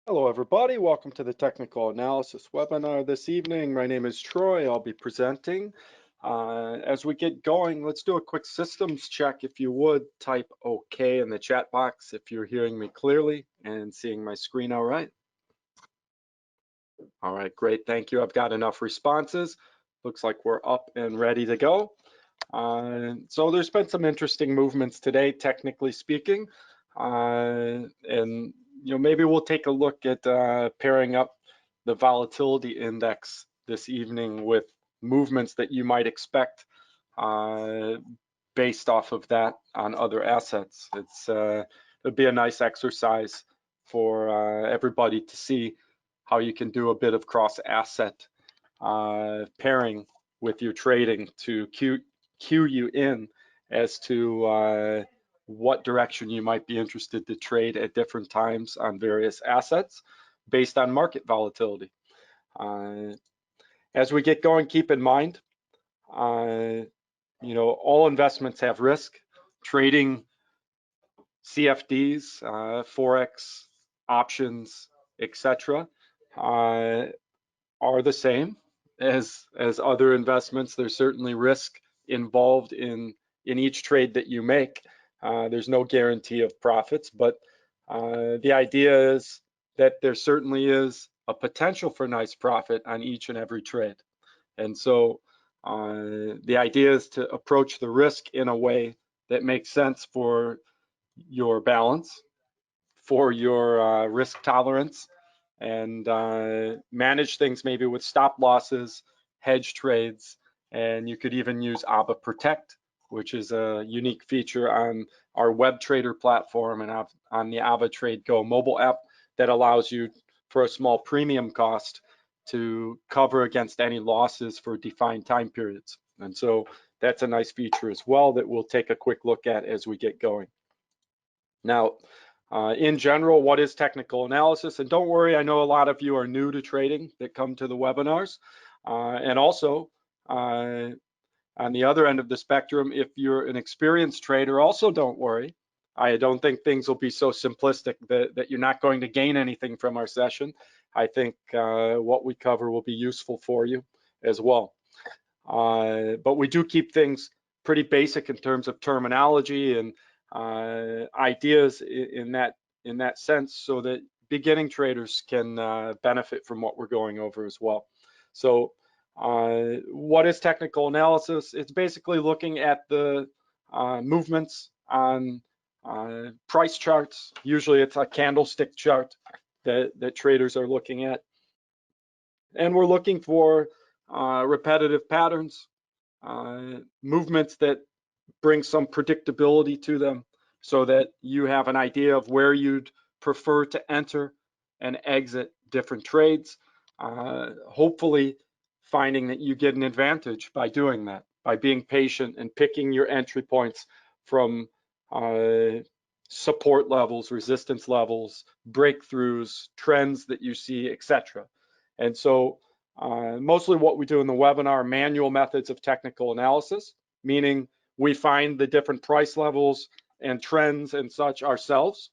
Hello everybody, welcome to the technical analysis webinar this evening. My name is Troy, I'll be presenting. As we get going, let's do a quick systems check. If you would, type OK in the chat box if you're hearing me clearly and seeing my screen all right. All right, great, thank you. I've got enough responses. Looks like we're up and ready to go. So there's been some interesting movements today, technically speaking, and maybe we'll take a look at pairing up the volatility index this evening with movements that you might expect based off of that on other assets. It'd be a nice exercise for everybody to see how you can do a bit of cross-asset pairing with your trading to cue you in as to what direction you might be interested to trade at different times on various assets based on market volatility. As we get going, keep in mind, all investments have risk. Trading CFDs, Forex, options, etc., are the same as other investments. There's certainly risk involved in each trade that you make. There's no guarantee of profits, but the idea is that there certainly is a potential for nice profit on each and every trade. And so the idea is to approach the risk in a way that makes sense for your balance, for your risk tolerance, and manage things maybe with stop losses, hedge trades, and you could even use AvaProtect, which is a unique feature on our web trader platform and on the AvaTrade Go mobile app that allows you, for a small premium cost, to cover against any losses for defined time periods. And so that's a nice feature as well that we'll take a quick look at as we get going. Now, in general, what is technical analysis? And don't worry, I know a lot of you are new to trading that come to the webinars. And also, on the other end of the spectrum, if you're an experienced trader, also don't worry. I don't think things will be so simplistic that you're not going to gain anything from our session. I think what we cover will be useful for you as well. But we do keep things pretty basic in terms of terminology and ideas in that sense, so that beginning traders can benefit from what we're going over as well. So what is technical analysis? It's basically looking at the movements on price charts. Usually it's a candlestick chart that traders are looking at. And we're looking for repetitive patterns, movements that bring some predictability to them, so that you have an idea of where you'd prefer to enter and exit different trades, hopefully finding that you get an advantage by doing that, by being patient and picking your entry points from support levels, resistance levels, breakthroughs, trends that you see, etc. And so mostly what we do in the webinar are manual methods of technical analysis, meaning we find the different price levels and trends and such ourselves.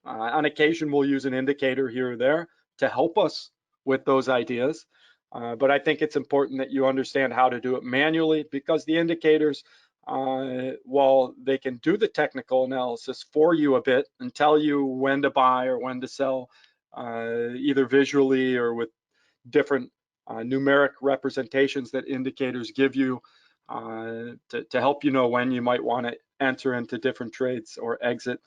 On occasion, we'll use an indicator here or there to help us with those ideas. But I think it's important that you understand how to do it manually, because the indicators, while they can do the technical analysis for you a bit and tell you when to buy or when to sell, either visually or with different numeric representations that indicators give you to help you know when you might want to enter into different trades or exit.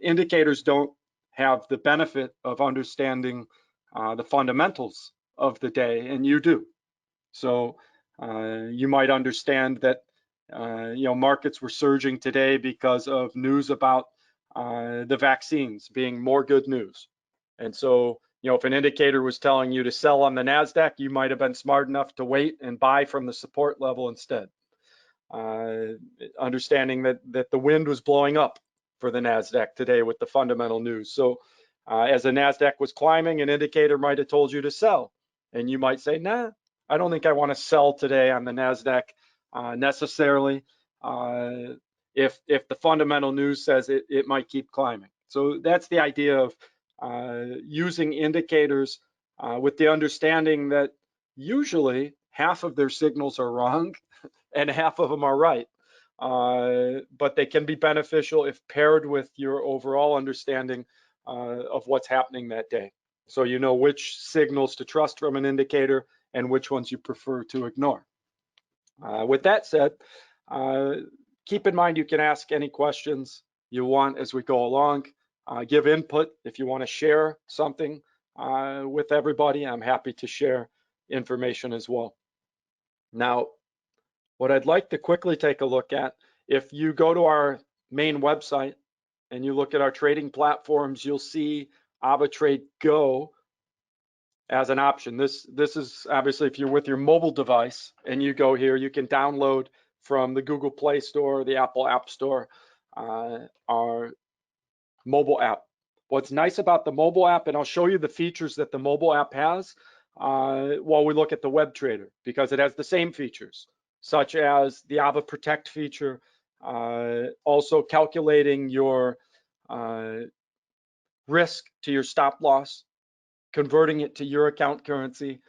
Indicators don't have the benefit of understanding the fundamentals of the day, and you do. So you might understand that markets were surging today because of news about the vaccines being more good news. And so if an indicator was telling you to sell on the Nasdaq, you might have been smart enough to wait and buy from the support level instead, understanding that the wind was blowing up for the Nasdaq today with the fundamental news. So as the Nasdaq was climbing, an indicator might have told you to sell, and you might say, nah, I don't think I want to sell today on the Nasdaq necessarily, if the fundamental news says it might keep climbing. So that's the idea of using indicators with the understanding that usually half of their signals are wrong and half of them are right. But they can be beneficial if paired with your overall understanding of what's happening that day. So you know which signals to trust from an indicator and which ones you prefer to ignore. With that said, keep in mind you can ask any questions you want as we go along. Give input if you want to share something with everybody. I'm happy to share information as well. Now, what I'd like to quickly take a look at, if you go to our main website and you look at our trading platforms, you'll see AvaTrade Go as an option. This is obviously if you're with your mobile device and you go here, you can download from the Google Play Store, the Apple App Store, our mobile app. What's nice about the mobile app, and I'll show you the features that the mobile app has while we look at the web trader, because it has the same features, such as the AvaProtect feature, also calculating your risk to your stop loss, converting it to your account currency,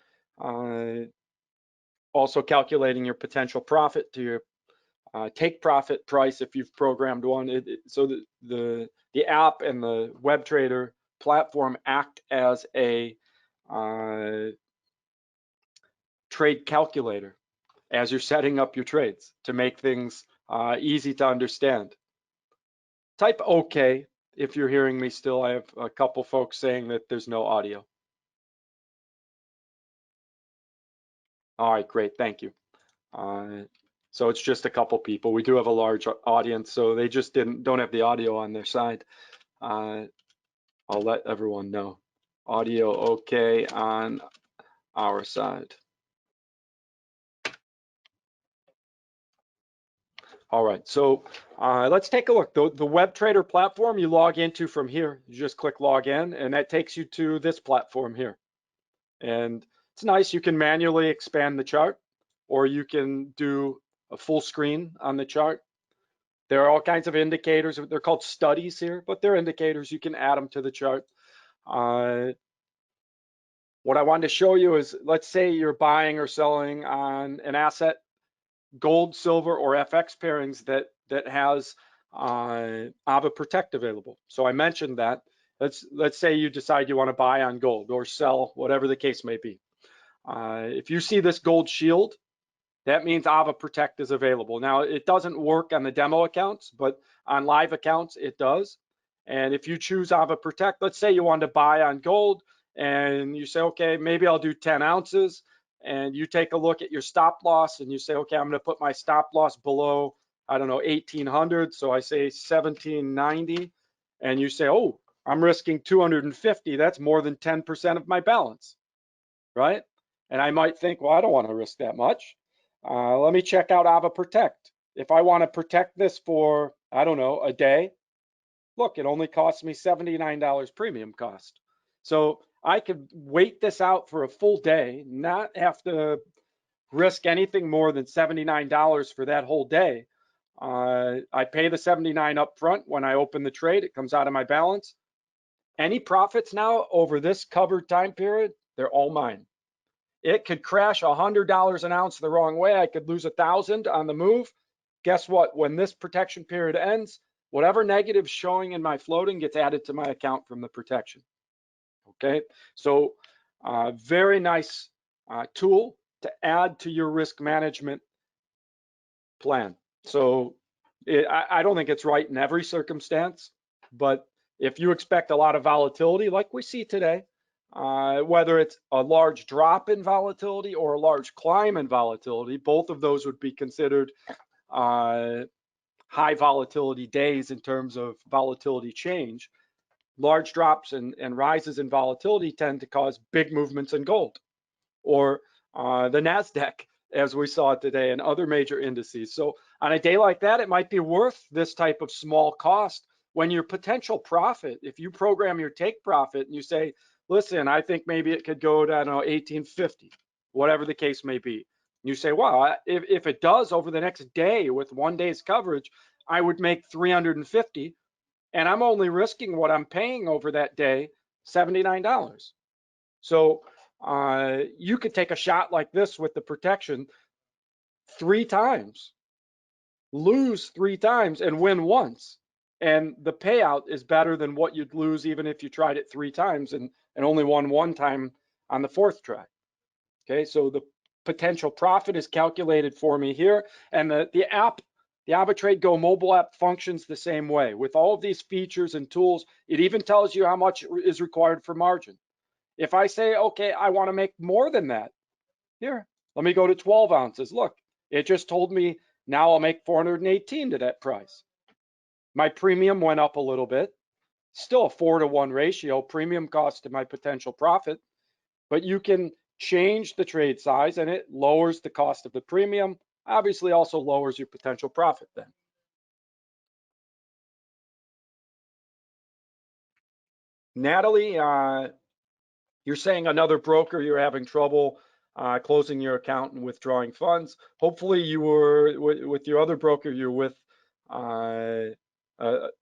also calculating your potential profit to your take profit price if you've programmed one. So the app and the web trader platform act as a trade calculator as you're setting up your trades to make things easy to understand. Type OK if you're hearing me still. I have a couple folks saying that there's no audio. All right, great, thank you. So it's just a couple people. We do have a large audience, so they just don't have the audio on their side. I'll let everyone know. Audio okay on our side. All right, so let's take a look. The web trader platform you log into from here, you just click log in, and that takes you to this platform here. And it's nice, you can manually expand the chart, or you can do a full screen on the chart. There are all kinds of indicators. They're called studies here, but they're indicators. You can add them to the chart. What I wanted to show you is, let's say you're buying or selling on an asset, gold, silver, or FX pairings that has AvaProtect available. So I mentioned that. Let's say you decide you want to buy on gold or sell, whatever the case may be. If you see this gold shield, that means AvaProtect is available. Now, it doesn't work on the demo accounts, but on live accounts, it does. And if you choose AvaProtect, let's say you want to buy on gold and you say, okay, maybe I'll do 10 ounces. And you take a look at your stop loss and you say, okay, I'm going to put my stop loss below, I don't know, 1800. So I say 1790. And you say, oh, I'm risking 250. That's more than 10% of my balance, right? And I might think, well, I don't want to risk that much. Let me check out AvaProtect. If I want to protect this for, I don't know, a day, look, it only costs me $79 premium cost. So I could wait this out for a full day, not have to risk anything more than $79 for that whole day. I pay the $79 up front when I open the trade. It comes out of my balance. Any profits now over this covered time period, they're all mine. It could crash $100 an ounce the wrong way. I could lose 1,000 on the move. Guess what? When this protection period ends, whatever negative showing in my floating gets added to my account from the protection. Okay, so very nice tool to add to your risk management plan. So I don't think it's right in every circumstance, but if you expect a lot of volatility like we see today, whether it's a large drop in volatility or a large climb in volatility, both of those would be considered high volatility days in terms of volatility change. Large drops and rises in volatility tend to cause big movements in gold or the Nasdaq, as we saw today, and other major indices. So on a day like that, it might be worth this type of small cost when your potential profit, if you program your take profit and you say, listen, I think maybe it could go to, I don't know, 1850, whatever the case may be. You say, well, if it does over the next day with 1 day's coverage, I would make 350, and I'm only risking what I'm paying over that day, $79. So you could take a shot like this with the protection 3 times, lose 3 times, and win once. And the payout is better than what you'd lose even if you tried it 3 times and only won 1 time on the 4th try. Okay, so the potential profit is calculated for me here. And the app, the AvaTrade Go mobile app, functions the same way. With all of these features and tools, it even tells you how much is required for margin. If I say, okay, I want to make more than that, here, let me go to 12 ounces. Look, it just told me now I'll make 418 to that price. My premium went up a little bit, still a 4-to-1 ratio, premium cost to my potential profit, but you can change the trade size and it lowers the cost of the premium, obviously also lowers your potential profit then. Natalie, you're saying another broker, you're having trouble closing your account and withdrawing funds. Hopefully you were with your other broker, you're with,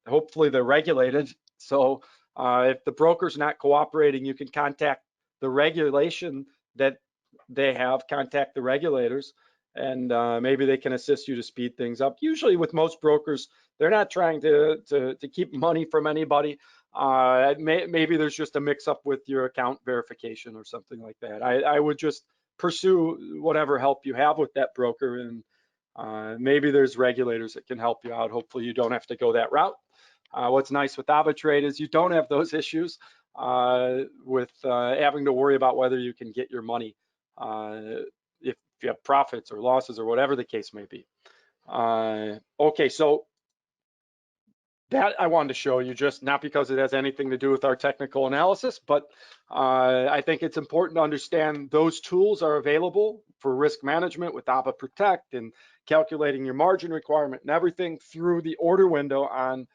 hopefully they're regulated. So if the broker's not cooperating, you can contact the regulation that they have, contact the regulators, and maybe they can assist you to speed things up. Usually with most brokers, they're not trying to keep money from anybody. Maybe there's just a mix-up with your account verification or something like that. I would just pursue whatever help you have with that broker, and maybe there's regulators that can help you out. Hopefully you don't have to go that route. What's nice with AvaTrade is you don't have those issues with having to worry about whether you can get your money if you have profits or losses or whatever the case may be. Okay, so that I wanted to show you, just not because it has anything to do with our technical analysis, but I think it's important to understand those tools are available for risk management with AvaProtect and calculating your margin requirement and everything through the order window on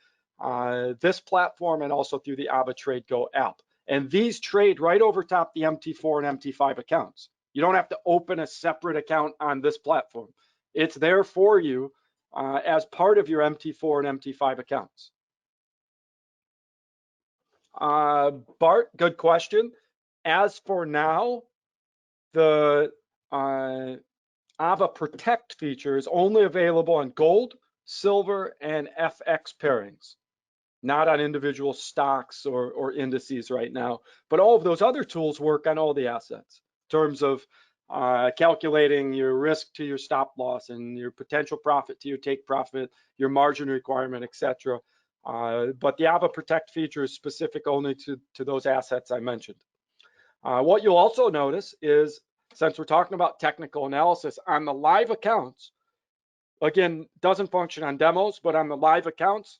this platform and also through the AvaTrade Go app. And these trade right over top the MT4 and MT5 accounts. You don't have to open a separate account on this platform. It's there for you as part of your MT4 and MT5 accounts. Bart, good question. As for now, the AvaProtect feature is only available on gold, silver, and FX pairings, not on individual stocks or indices right now. But all of those other tools work on all the assets in terms of calculating your risk to your stop loss and your potential profit to your take profit, your margin requirement, etc. But the AvaProtect feature is specific only to those assets I mentioned. What you'll also notice is, since we're talking about technical analysis, on the live accounts, again, doesn't function on demos, but on the live accounts,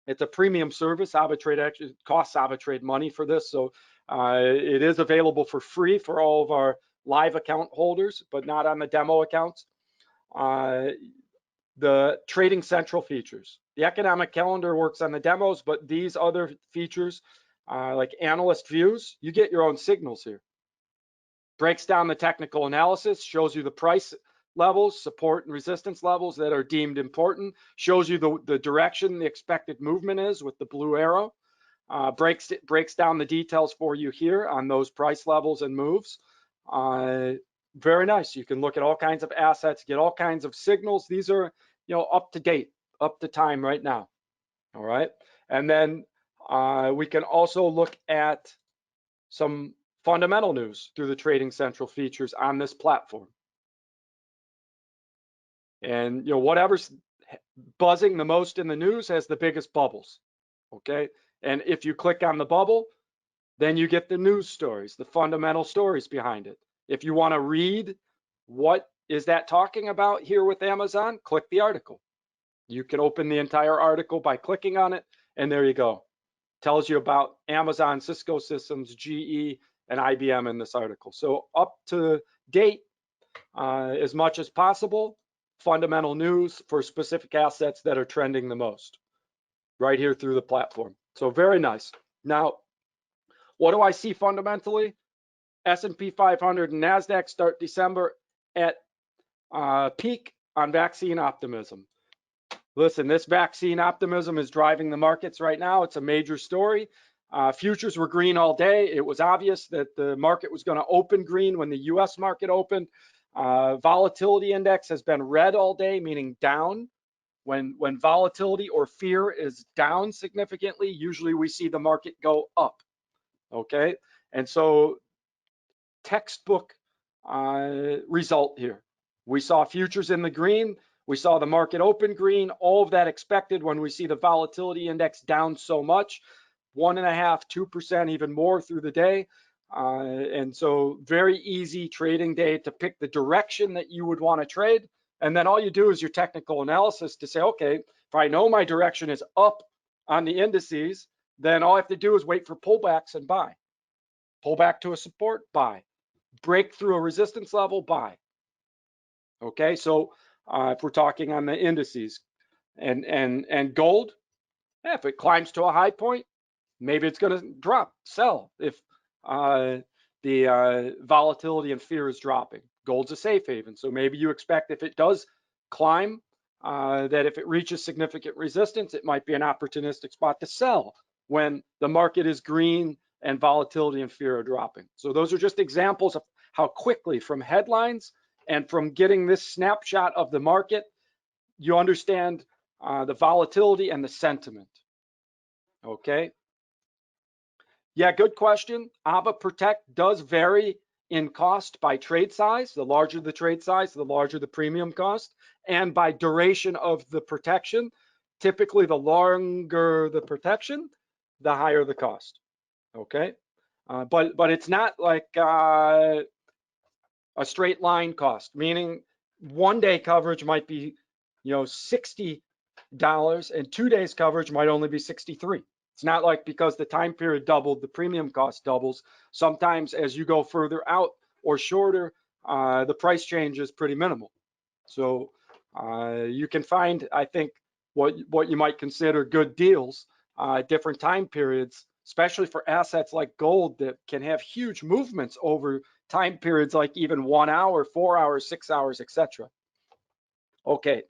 it's a premium service. AvaTrade actually costs AvaTrade money for this, so it is available for free for all of our live account holders, but not on the demo accounts. The Trading Central features. The economic calendar works on the demos, but these other features, like analyst views, you get your own signals here. Breaks down the technical analysis, shows you the price levels, support and resistance levels that are deemed important, shows you the direction the expected movement is with the blue arrow, breaks down the details for you here on those price levels and moves. Very nice. You can look at all kinds of assets, get all kinds of signals. These are, up to date, up to time right now. All right. And then we can also look at some fundamental news through the Trading Central features on this platform. And whatever's buzzing the most in the news has the biggest bubbles. Okay. And if you click on the bubble, then you get the news stories, the fundamental stories behind it. If you want to read what is that talking about here with Amazon, click the article. You can open the entire article by clicking on it, and there you go. Tells you about Amazon, Cisco Systems, GE, and IBM in this article. So up to date as much as possible, fundamental news for specific assets that are trending the most right here through the platform. So very nice. Now, what do I see fundamentally? S&P 500 and Nasdaq start December at peak on vaccine optimism. Listen, this vaccine optimism is driving the markets right now. It's a major story. Futures were green all day. It was obvious that the market was going to open green when the US market opened. Volatility index has been red all day, meaning down. When volatility or fear is down significantly, usually we see the market go up. Okay, and so textbook result here. We saw futures in the green. We saw the market open green. All of that expected when we see the volatility index down so much, 1.5%, 2%, even more through the day. And so very easy trading day to pick the direction that you would want to trade. And then all you do is your technical analysis to say, okay, if I know my direction is up on the indices, then all I have to do is wait for pullbacks and buy. Pull back to a support, buy. Break through a resistance level, buy. Okay, so if we're talking on the indices and gold, if it climbs to a high point, maybe it's going to drop, sell. If the volatility and fear is dropping, gold's a safe haven. So maybe you expect if it does climb, that if it reaches significant resistance, it might be an opportunistic spot to sell when the market is green and volatility and fear are dropping. So those are just examples of how quickly from headlines and from getting this snapshot of the market, you understand the volatility and the sentiment. Okay. Yeah, good question. AvaProtect does vary in cost by trade size. The larger the trade size, the larger the premium cost, and by duration of the protection. Typically, the longer the protection, the higher the cost. Okay, but it's not like a straight line cost, meaning 1 day coverage might be, $60, and 2 days coverage might only be 63. It's not like because the time period doubled, the premium cost doubles. Sometimes as you go further out or shorter, the price change is pretty minimal. So you can find, I think, what you might consider good deals at different time periods, especially for assets like gold that can have huge movements over time periods like even 1 hour, 4 hours, 6 hours, etc. Okay.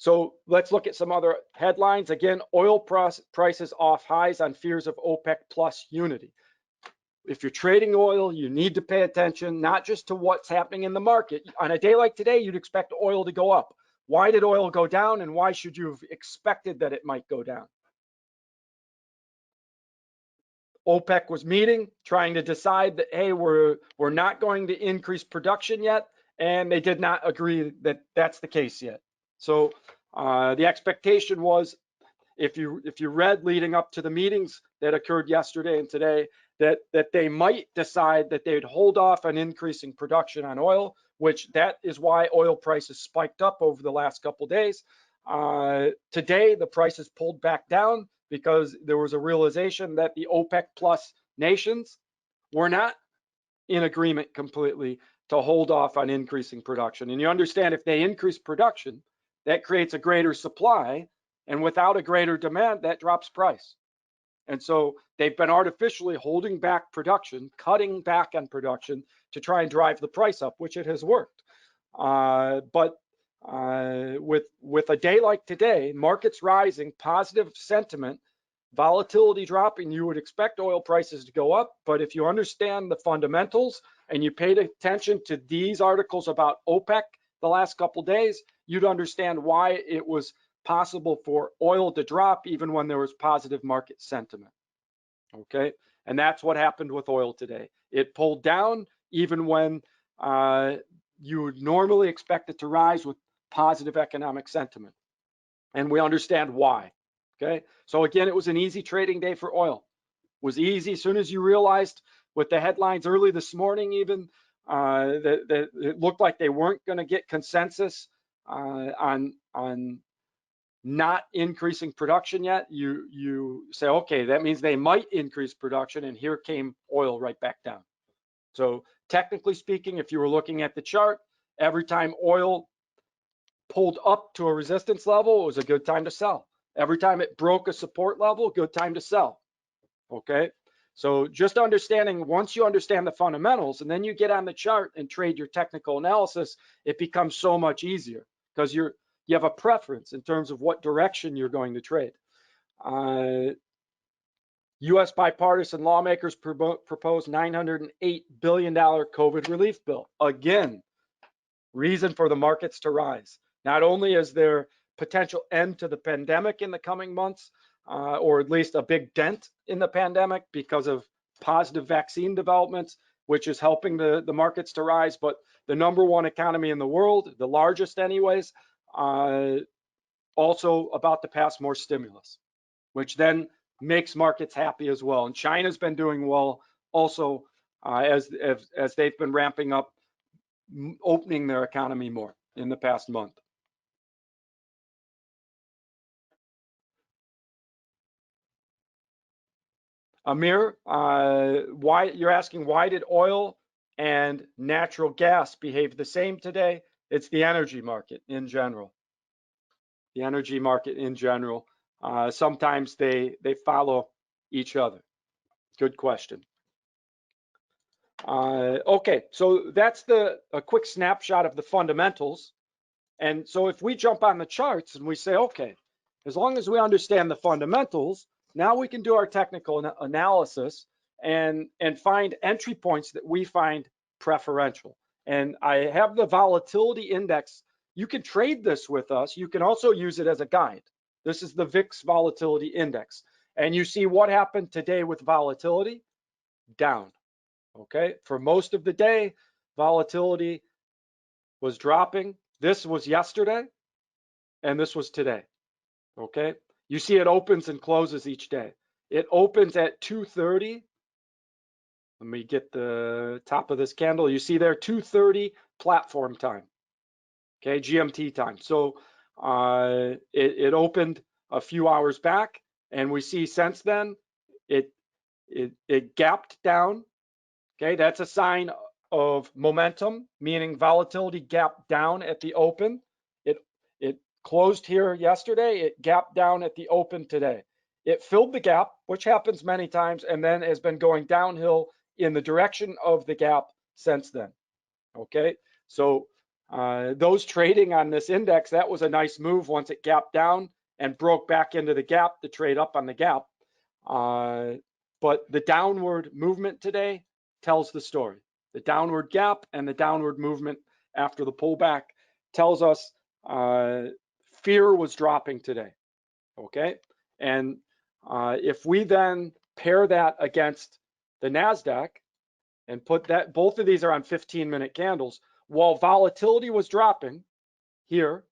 So let's look at some other headlines. Again, oil prices off highs on fears of OPEC plus unity. If you're trading oil, you need to pay attention, not just to what's happening in the market. On a day like today, you'd expect oil to go up. Why did oil go down, and why should you have expected that it might go down? OPEC was meeting, trying to decide that, hey, we're not going to increase production yet, and they did not agree that that's the case yet. So the expectation was, if you read leading up to the meetings that occurred yesterday and today, that they might decide that they'd hold off on increasing production on oil, which that is why oil prices spiked up over the last couple of days. Today, the prices pulled back down because there was a realization that the OPEC plus nations were not in agreement completely to hold off on increasing production. And you understand, if they increase production, that creates a greater supply, and without a greater demand, that drops price. And so they've been artificially holding back production, cutting back on production to try and drive the price up, which it has worked. But with a day like today, markets rising, positive sentiment, volatility dropping, you would expect oil prices to go up. But if you understand the fundamentals and you paid attention to these articles about OPEC the last couple of days, you'd understand why it was possible for oil to drop even when there was positive market sentiment. Okay, and that's what happened with oil today. It pulled down even when you would normally expect it to rise with positive economic sentiment. And we understand why. Okay, so again, it was an easy trading day for oil. It was easy as soon as you realized with the headlines early this morning even that it looked like they weren't going to get consensus on not increasing production yet. You say, okay, that means they might increase production, and here came oil right back down. So technically speaking, if you were looking at the chart, every time oil pulled up to a resistance level, it was a good time to sell. Every time it broke a support level, good time to sell. Okay, so just understanding, once you understand the fundamentals and then you get on the chart and trade your technical analysis, it becomes so much easier because you have a preference in terms of what direction you're going to trade. U.S. bipartisan lawmakers proposed $908 billion COVID relief bill. Again, reason for the markets to rise. Not only is there potential end to the pandemic in the coming months, or at least a big dent in the pandemic because of positive vaccine developments, which is helping the markets to rise, but the #1 economy in the world, the largest anyways, also about to pass more stimulus, which then makes markets happy as well. And China's been doing well also, as they've been ramping up, opening their economy more in the past month. Amir, why you're asking, why did oil and natural gas behave the same today? It's the energy market in general. The energy market in general. Sometimes they follow each other. Good question. Okay, so that's a quick snapshot of the fundamentals. And so if we jump on the charts and we say, okay, as long as we understand the fundamentals, now we can do our technical analysis and find entry points that we find preferential. And I have the volatility index. You can trade this with us. You can also use it as a guide. This is the VIX volatility index. And you see what happened today with volatility? Down. Okay, for most of the day, volatility was dropping. This was yesterday, and this was today. Okay, you see it opens and closes each day. It opens at 2:30. Let me get the top of this candle. You see there 2:30 platform time. Okay, GMT time. So it opened a few hours back, and we see since then it gapped down. Okay, that's a sign of momentum, meaning volatility gapped down at the open. It closed here yesterday. It gapped down at the open today. It filled the gap, which happens many times, and then has been going downhill in the direction of the gap since then. Okay, so those trading on this index, that was a nice move once it gapped down and broke back into the gap to trade up on the gap. But the downward movement today tells the story. The downward gap and the downward movement after the pullback tells us fear was dropping today. Okay, and if we then pair that against the Nasdaq and put that, both of these are on 15-minute candles, while volatility was dropping here,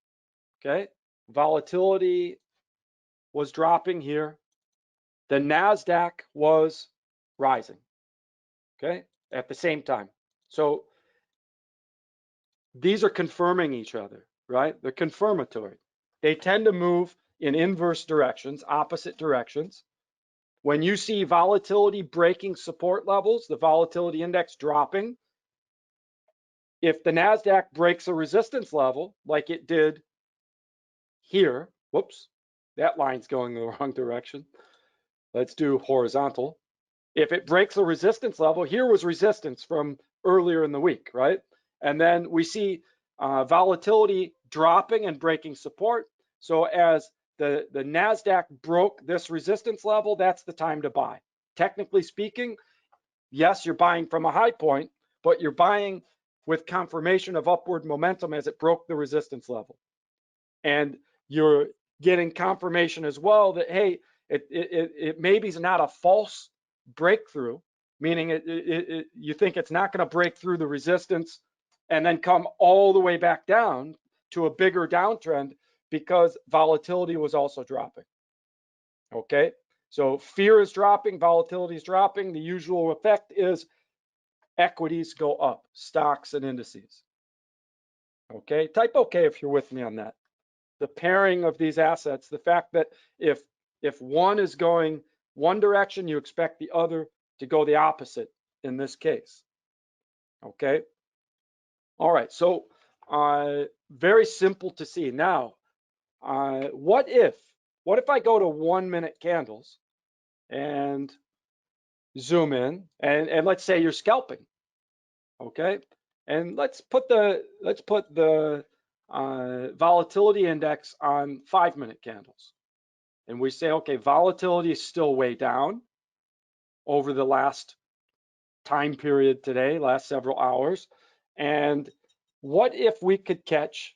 okay, volatility was dropping here, the Nasdaq was rising, okay, at the same time. So these are confirming each other, right? They're confirmatory. They tend to move in inverse directions, opposite directions. When you see volatility breaking support levels, the volatility index dropping, if the Nasdaq breaks a resistance level like it did here, whoops, that line's going the wrong direction. Let's do horizontal. If it breaks a resistance level, here was resistance from earlier in the week, right? And then we see volatility dropping and breaking support. So as the Nasdaq broke this resistance level, that's the time to buy. Technically speaking, yes, you're buying from a high point, but you're buying with confirmation of upward momentum as it broke the resistance level. And you're getting confirmation as well that, hey, it maybe is not a false breakthrough, meaning you think it's not going to break through the resistance and then come all the way back down to a bigger downtrend because volatility was also dropping. Okay, so fear is dropping, volatility is dropping. The usual effect is equities go up, stocks and indices. Okay, type okay if you're with me on that. The pairing of these assets, the fact that if one is going one direction, you expect the other to go the opposite in this case. Okay. All right. So very simple to see. Now, what if I go to 1 minute candles and zoom in and let's say you're scalping. Okay. And let's put the volatility index on 5 minute candles. And we say, okay, volatility is still way down. over the last time period today, last several hours. And what if we could catch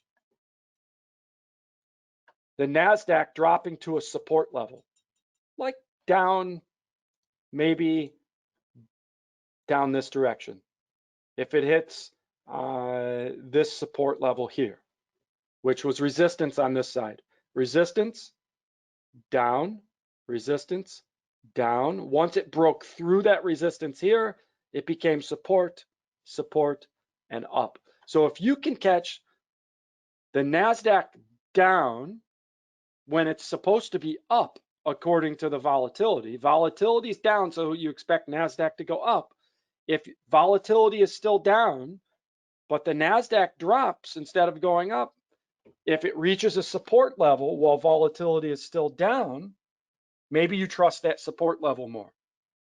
the Nasdaq dropping to a support level, like down, maybe down this direction? If it hits this support level here, which was resistance on this side, resistance, down, resistance, down. Once it broke through that resistance here, it became support, support, and up. So if you can catch the Nasdaq down when it's supposed to be up according to the volatility, volatility is down, so you expect Nasdaq to go up. If volatility is still down, but the Nasdaq drops instead of going up, if it reaches a support level while volatility is still down, maybe you trust that support level more.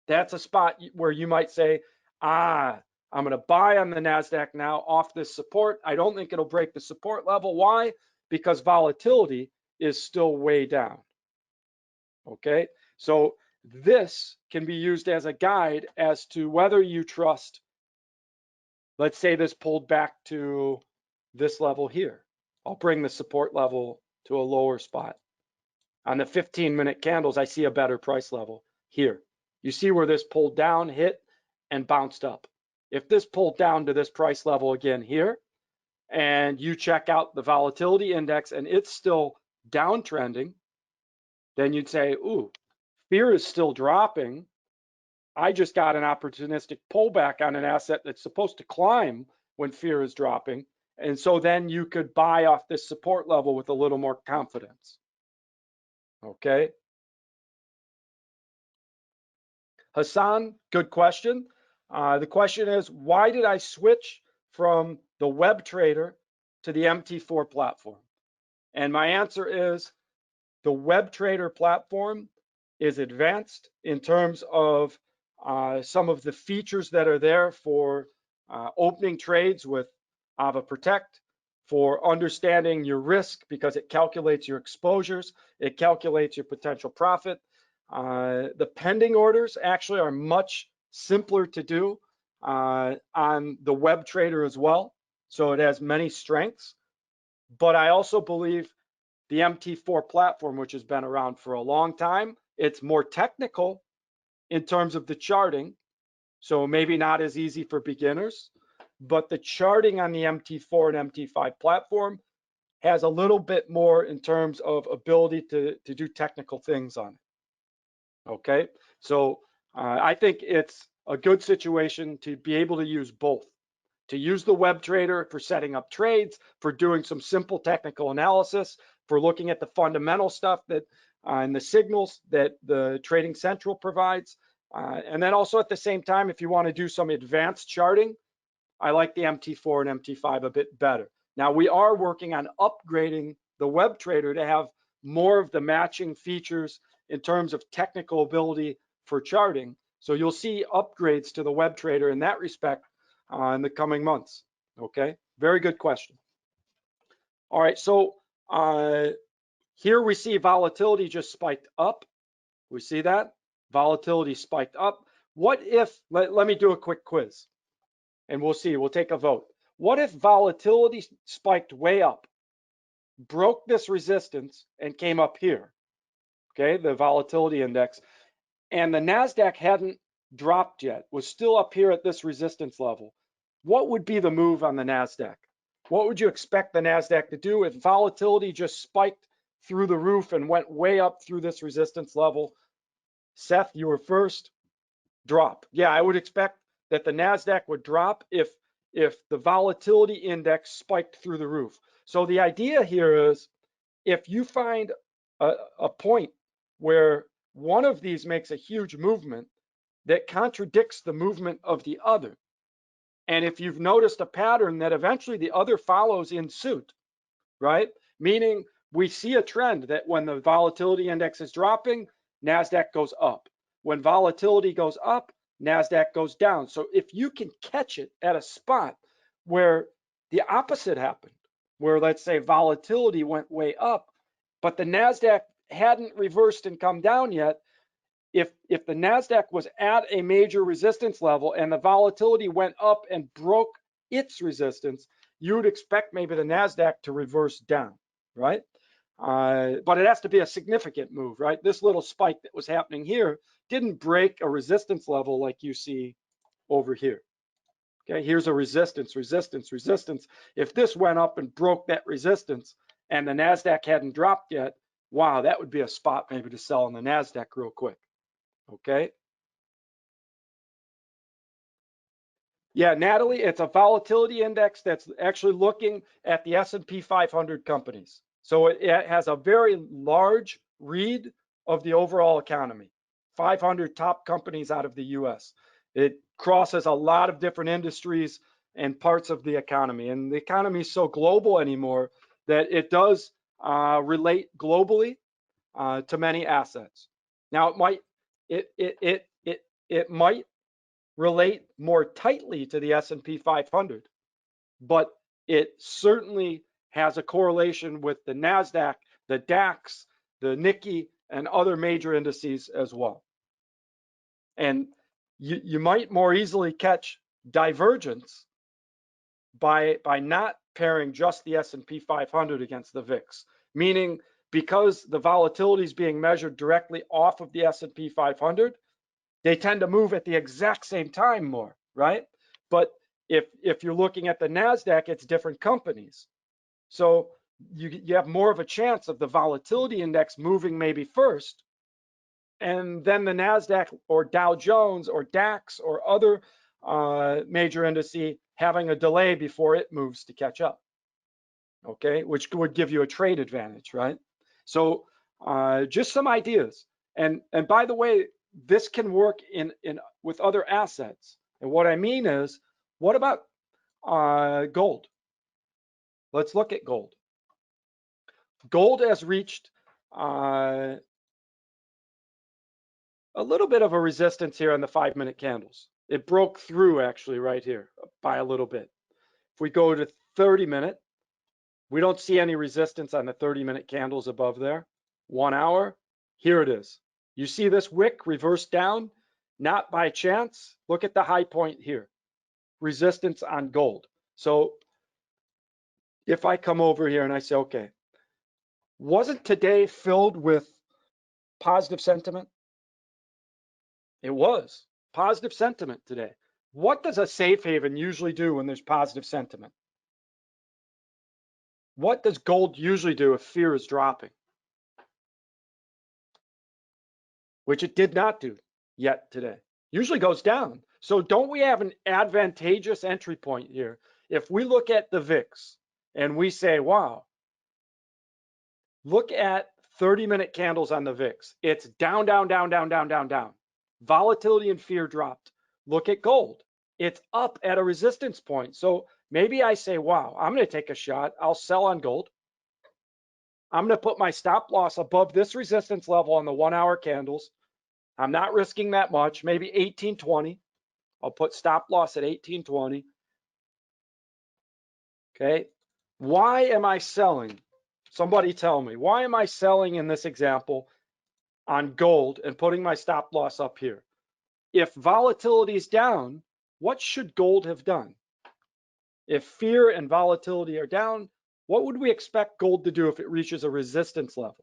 That's a spot where you might say, I'm going to buy on the Nasdaq now off this support. I don't think it'll break the support level. Why? Because volatility is still way down. Okay, so this can be used as a guide as to whether you trust, let's say this pulled back to this level here. I'll bring the support level to a lower spot. On the 15-minute candles, I see a better price level here. You see where this pulled down, hit, and bounced up. If this pulled down to this price level again here, and you check out the volatility index and it's still downtrending, then you'd say, ooh, fear is still dropping. I just got an opportunistic pullback on an asset that's supposed to climb when fear is dropping. And so then you could buy off this support level with a little more confidence. Okay. Hassan, good question. The question is, why did I switch from the web trader to the MT4 platform? And my answer is the web trader platform is advanced in terms of some of the features that are there for opening trades with AvaProtect, for understanding your risk because it calculates your exposures, it calculates your potential profit. The pending orders actually are much simpler to do on the web trader as well. So it has many strengths. But I also believe the MT4 platform, which has been around for a long time, it's more technical in terms of the charting. So maybe not as easy for beginners, but the charting on the MT4 and MT5 platform has a little bit more in terms of ability to do technical things on it. Okay, so I think it's a good situation to be able to use both. To use the web trader for setting up trades, for doing some simple technical analysis, for looking at the fundamental stuff that and the signals that the Trading Central provides. And then also at the same time, if you want to do some advanced charting, I like the MT4 and MT5 a bit better. Now we are working on upgrading the web trader to have more of the matching features in terms of technical ability for charting. So you'll see upgrades to the web trader in that respect in the coming months. Okay, very good question. All right, so here we see volatility just spiked up. We see that volatility spiked up. What if, let me do a quick quiz and we'll see, we'll take a vote. What if volatility spiked way up, broke this resistance and came up here? Okay, the volatility index, and the Nasdaq hadn't dropped yet, was still up here at this resistance level. What would be the move on the Nasdaq? What would you expect the Nasdaq to do if volatility just spiked through the roof and went way up through this resistance level? Seth, you were first. Drop. Yeah, I would expect that the Nasdaq would drop if the volatility index spiked through the roof. So the idea here is if you find a point where one of these makes a huge movement that contradicts the movement of the other, and if you've noticed a pattern that eventually the other follows in suit, right? Meaning we see a trend that when the volatility index is dropping, Nasdaq goes up. When volatility goes up, Nasdaq goes down. So if you can catch it at a spot where the opposite happened, where let's say volatility went way up, but the Nasdaq hadn't reversed and come down yet, if the Nasdaq was at a major resistance level and the volatility went up and broke its resistance, you would expect maybe the Nasdaq to reverse down, right? But it has to be a significant move, right? This little spike that was happening here didn't break a resistance level like you see over here. Okay, here's a resistance, resistance, resistance. If this went up and broke that resistance and the Nasdaq hadn't dropped yet, wow, that would be a spot maybe to sell in the Nasdaq real quick. Okay. Yeah, Natalie, it's a volatility index that's actually looking at the S&P 500 companies. So it has a very large read of the overall economy, 500 top companies out of the US. It crosses a lot of different industries and parts of the economy. And the economy is so global anymore that it does relate globally to many assets. Now it might relate more tightly to the S&P 500, but it certainly has a correlation with the Nasdaq, the DAX, the Nikkei, and other major indices as well. And you might more easily catch divergence by not pairing just the S&P 500 against the VIX, meaning because the volatility is being measured directly off of the S&P 500, they tend to move at the exact same time more, right? But if you're looking at the Nasdaq, it's different companies. So you have more of a chance of the volatility index moving maybe first, and then the Nasdaq or Dow Jones or DAX or other major indice having a delay before it moves to catch up, okay? Which would give you a trade advantage, right? So just some ideas. And by the way, this can work in with other assets. And what I mean is, what about gold? Let's look at gold. Gold has reached a little bit of a resistance here on the 5-minute candles. It broke through actually right here by a little bit. If we go to 30-minute, we don't see any resistance on the 30-minute candles above there. 1 hour, here it is. You see this wick reverse down? Not by chance. Look at the high point here. Resistance on gold. So if I come over here and I say, okay, wasn't today filled with positive sentiment? It was positive sentiment today. What does a safe haven usually do when there's positive sentiment? What does gold usually do if fear is dropping? Which it did not do yet today. Usually goes down. So don't we have an advantageous entry point here? If we look at the VIX and we say, wow, look at 30-minute candles on the VIX. It's down, down, down, down, down, down, down. Volatility and fear dropped. Look at gold. It's up at a resistance point. So maybe I say, wow, I'm going to take a shot. I'll sell on gold. I'm going to put my stop loss above this resistance level on the 1-hour candles. I'm not risking that much, maybe 1820. I'll put stop loss at 1820. Okay. Why am I selling? Somebody tell me, why am I selling in this example on gold and putting my stop loss up here? If volatility is down, what should gold have done? If fear and volatility are down, what would we expect gold to do if it reaches a resistance level?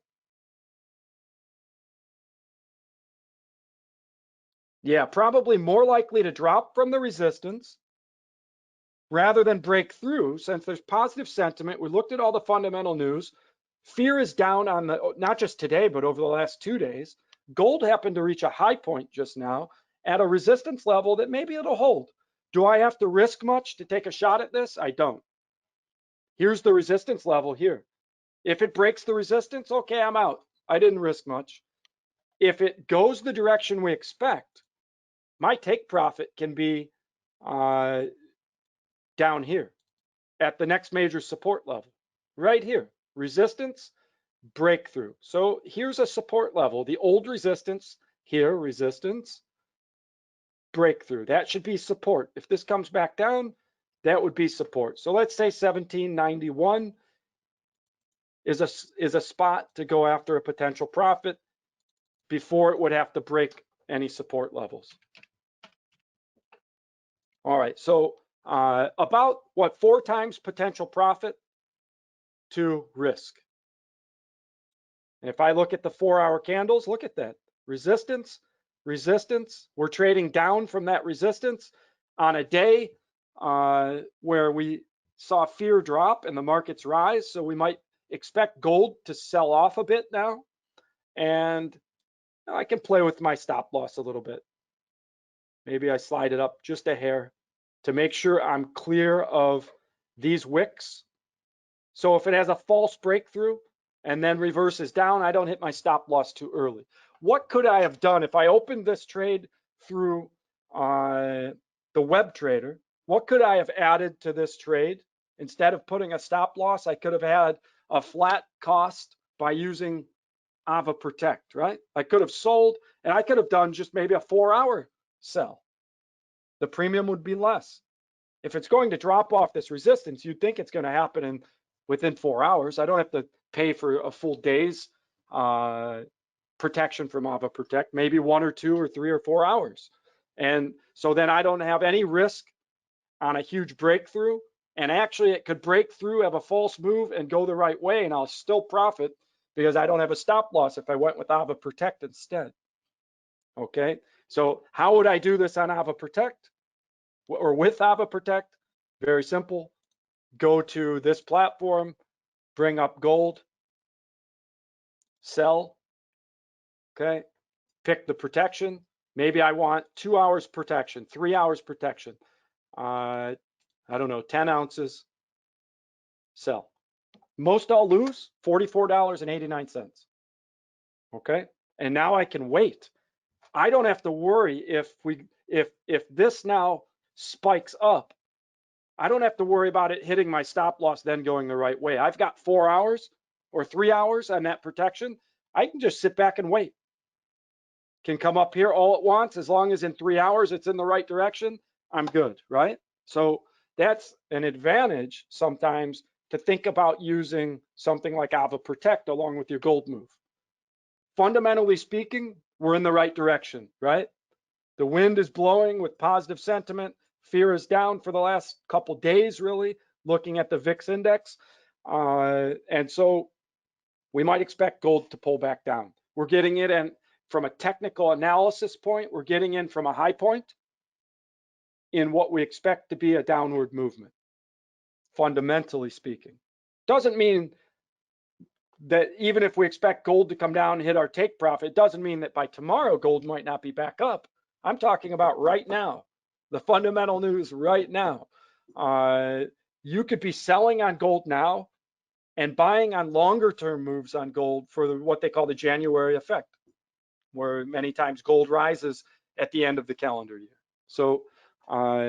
Yeah, probably more likely to drop from the resistance rather than break through. Since there's positive sentiment, we looked at all the fundamental news. Fear is down on the, not just today, but over the last 2 days. Gold happened to reach a high point just now at a resistance level that maybe it'll hold. Do I have to risk much to take a shot at this? I don't. Here's the resistance level here. If it breaks the resistance, okay, I'm out. I didn't risk much. If it goes the direction we expect, my take profit can be down here at the next major support level, right here. Resistance, breakthrough. So here's a support level. The old resistance here, resistance, breakthrough. That should be support. If this comes back down, that would be support. So let's say 1791 is a spot to go after a potential profit. before it would have to break any support levels. All right, so about what, 4 times potential profit to risk. And if I look at the 4-hour candles, look at that. Resistance, resistance. We're trading down from that resistance on a day where we saw fear drop and the markets rise. So we might expect gold to sell off a bit now. And I can play with my stop loss a little bit. Maybe I slide it up just a hair to make sure I'm clear of these wicks. So if it has a false breakthrough and then reverses down, I don't hit my stop loss too early. What could I have done if I opened this trade through the web trader? What could I have added to this trade? Instead of putting a stop loss, I could have had a flat cost by using AvaProtect, right? I could have sold and I could have done just maybe a 4-hour sell. The premium would be less. If it's going to drop off this resistance, you'd think it's going to happen within 4 hours. I don't have to pay for a full day's protection from AvaProtect, maybe 1 or 2 or 3 or 4 hours. And so then I don't have any risk on a huge breakthrough. And actually it could break through, have a false move and go the right way, and I'll still profit because I don't have a stop loss if I went with AvaProtect instead. Okay, so how would I do this on AvaProtect or with AvaProtect? Very simple. Go to this platform, bring up gold, sell, okay? Pick the protection. Maybe I want 2 hours protection, 3 hours protection. I don't know, 10 ounces, sell. Most I'll lose, $44.89, okay? And now I can wait. I don't have to worry if this now spikes up. I don't have to worry about it hitting my stop loss then going the right way. I've got 4 hours or 3 hours on that protection. I can just sit back and wait. Can come up here all at once. As long as in 3 hours it's in the right direction, I'm good, right? So that's an advantage sometimes to think about using something like AvaProtect along with your gold move. Fundamentally speaking, we're in the right direction, right? The wind is blowing with positive sentiment. Fear is down for the last couple days, really, looking at the VIX index. And so we might expect gold to pull back down. We're getting it in from a technical analysis point. We're getting in from a high point in what we expect to be a downward movement, fundamentally speaking. Doesn't mean that even if we expect gold to come down and hit our take profit, it doesn't mean that by tomorrow gold might not be back up. I'm talking about right now, the fundamental news right now. You could be selling on gold now and buying on longer term moves on gold for what they call the January effect, where many times gold rises at the end of the calendar year. So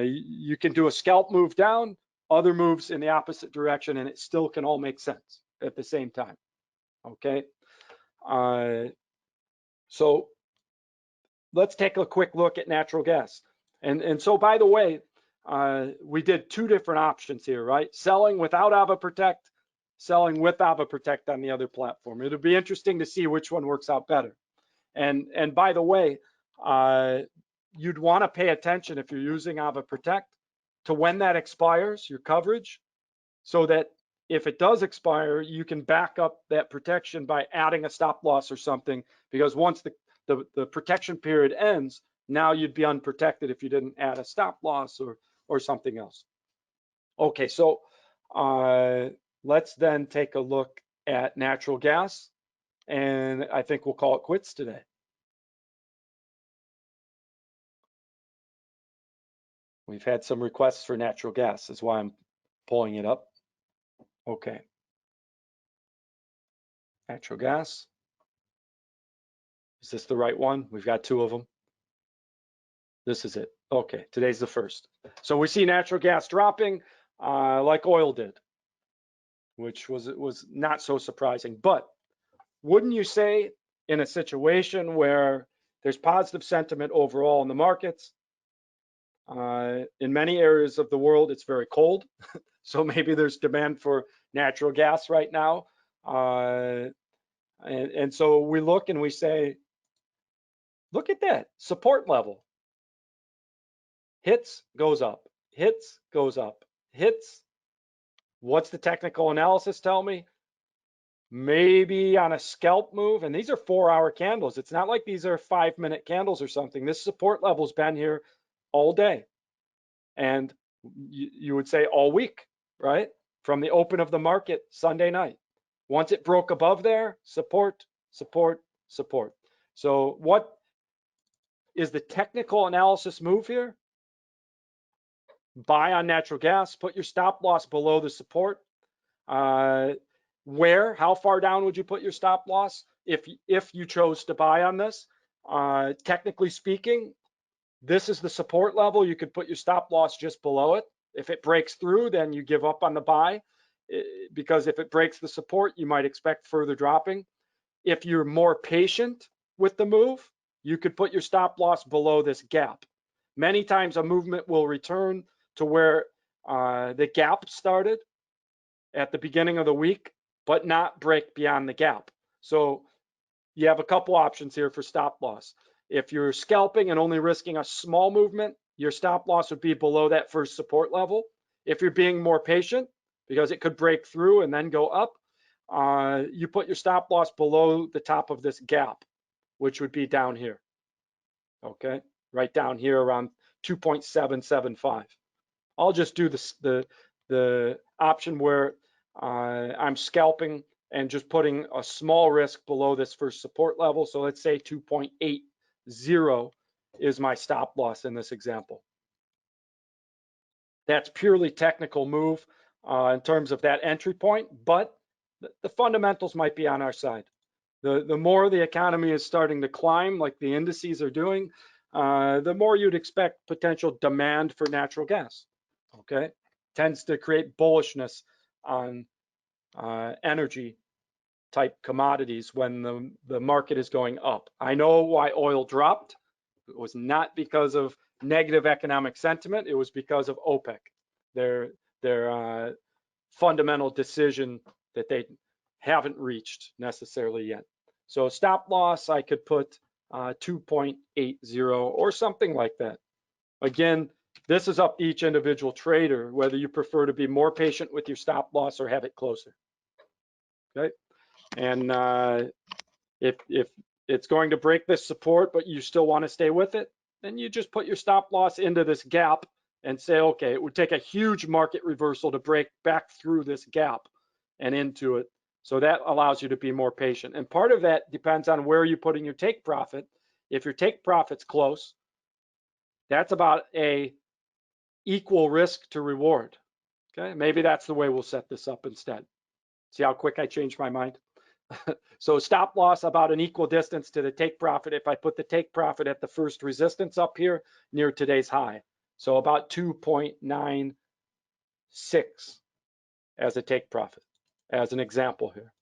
you can do a scalp move down, other moves in the opposite direction, and it still can all make sense at the same time. Okay, so let's take a quick look at natural gas. And so, by the way, we did 2 different options here, right? Selling without AvaProtect, selling with AvaProtect on the other platform. It'll be interesting to see which one works out better. And by the way, you'd want to pay attention if you're using AvaProtect to when that expires, your coverage, so that if it does expire, you can back up that protection by adding a stop loss or something, because once the protection period ends, now you'd be unprotected if you didn't add a stop loss or something else. Okay, so let's then take a look at natural gas, and I think we'll call it quits today. We've had some requests for natural gas, that's why I'm pulling it up. Okay. Natural gas. Is this the right one? We've got 2 of them. This is it. Okay, today's the first. So we see natural gas dropping like oil did, which was not so surprising. But wouldn't you say in a situation where there's positive sentiment overall in the markets, in many areas of the world, it's very cold. So maybe there's demand for natural gas right now. And so we look and we say, Look at that support level. Hits, goes up, hits, goes up, hits. What's the technical analysis tell me? Maybe on a scalp move, and these are 4-hour candles. It's not like these are 5-minute candles or something. This support level's been here all day, and you would say all week, right? From the open of the market Sunday night. Once it broke above there, support, support, support. So what is the technical analysis move here? Buy on natural gas, put your stop loss below the support. How far down would you put your stop loss if you chose to buy on this? Technically speaking, this is the support level. You could put your stop loss just below it. If it breaks through, then you give up on the buy, because if it breaks the support, you might expect further dropping. If you're more patient with the move, you could put your stop loss below this gap. Many times a movement will return to where the gap started at the beginning of the week, but not break beyond the gap. So you have a couple options here for stop loss. If you're scalping and only risking a small movement, your stop loss would be below that first support level. If you're being more patient, because it could break through and then go up, you put your stop loss below the top of this gap, which would be down here. Okay, right down here around 2.775. I'll just do the option where I'm scalping and just putting a small risk below this first support level. So let's say 2.80 is my stop loss in this example. That's purely technical move in terms of that entry point, but the fundamentals might be on our side. The more the economy is starting to climb, like the indices are doing, the more you'd expect potential demand for natural gas. Okay, tends to create bullishness on energy type commodities when the market is going up. I know why oil dropped. It was not because of negative economic sentiment. It was because of OPEC, their fundamental decision that they haven't reached necessarily yet. So stop loss, I could put 2.80 or something like that. Again, this is up to each individual trader, whether you prefer to be more patient with your stop loss or have it closer. Okay, and if it's going to break this support, but you still want to stay with it, then you just put your stop loss into this gap and say, okay, it would take a huge market reversal to break back through this gap and into it. So that allows you to be more patient. And part of that depends on where you're putting your take profit. If your take profit's close, that's about a equal risk to reward. Okay, maybe that's the way we'll set this up instead. See how quick I changed my mind? So stop loss about an equal distance to the take profit if I put the take profit at the first resistance up here near today's high. So about 2.96 as a take profit, as an example here.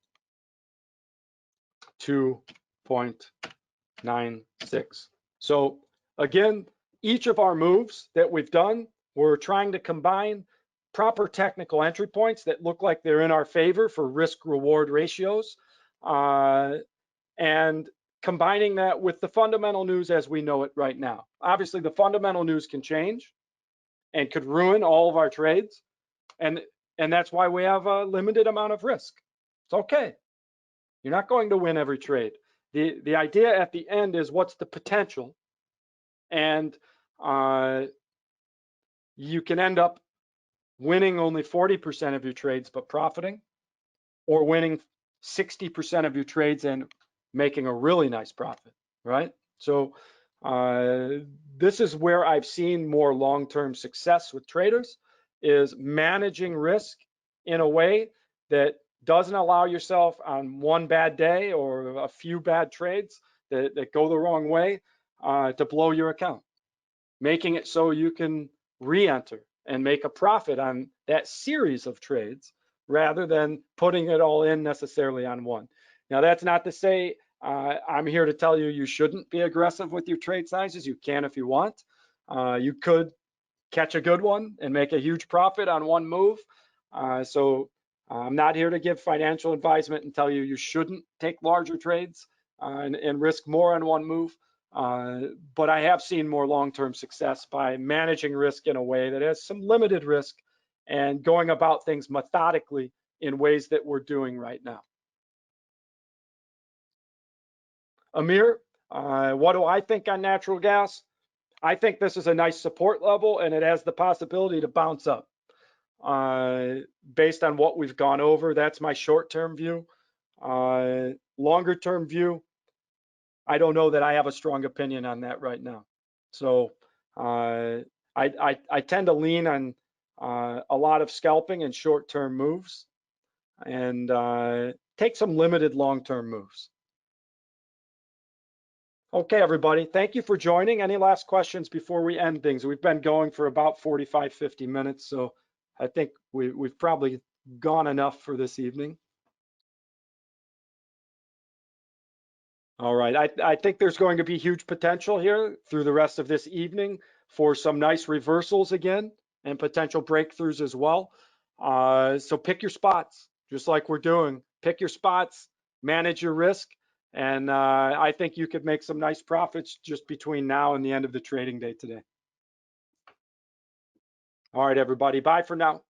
2.96. So again, each of our moves that we've done, we're trying to combine proper technical entry points that look like they're in our favor for risk reward ratios, and combining that with the fundamental news as we know it right now. Obviously, the fundamental news can change and could ruin all of our trades, and that's why we have a limited amount of risk. It's okay. You're not going to win every trade. The idea at the end is what's the potential, and you can end up winning only 40% of your trades but profiting, or winning 60% of your trades and making a really nice profit, right? So this is where I've seen more long-term success with traders, is managing risk in a way that doesn't allow yourself on one bad day or a few bad trades that go the wrong way to blow your account, making it so you can re-enter and make a profit on that series of trades rather than putting it all in necessarily on one. Now, that's not to say I'm here to tell you you shouldn't be aggressive with your trade sizes. You can if you want. You could catch a good one and make a huge profit on one move. So I'm not here to give financial advisement and tell you you shouldn't take larger trades and risk more on one move. but I have seen more long-term success by managing risk in a way that has some limited risk and going about things methodically in ways that we're doing right now. Amir, what do I think on natural gas? I think this is a nice support level and it has the possibility to bounce up. Based on what we've gone over, that's my short-term view. Longer-term view, I don't know that I have a strong opinion on that right now. So I tend to lean on a lot of scalping and short-term moves and take some limited long-term moves. Okay, everybody, thank you for joining. Any last questions before we end things? We've been going for about 45, 50 minutes, so I think we've probably gone enough for this evening. All right, I think there's going to be huge potential here through the rest of this evening for some nice reversals again and potential breakthroughs as well. So pick your spots, just like we're doing. Pick your spots, manage your risk, and I think you could make some nice profits just between now and the end of the trading day today. All right, everybody, bye for now.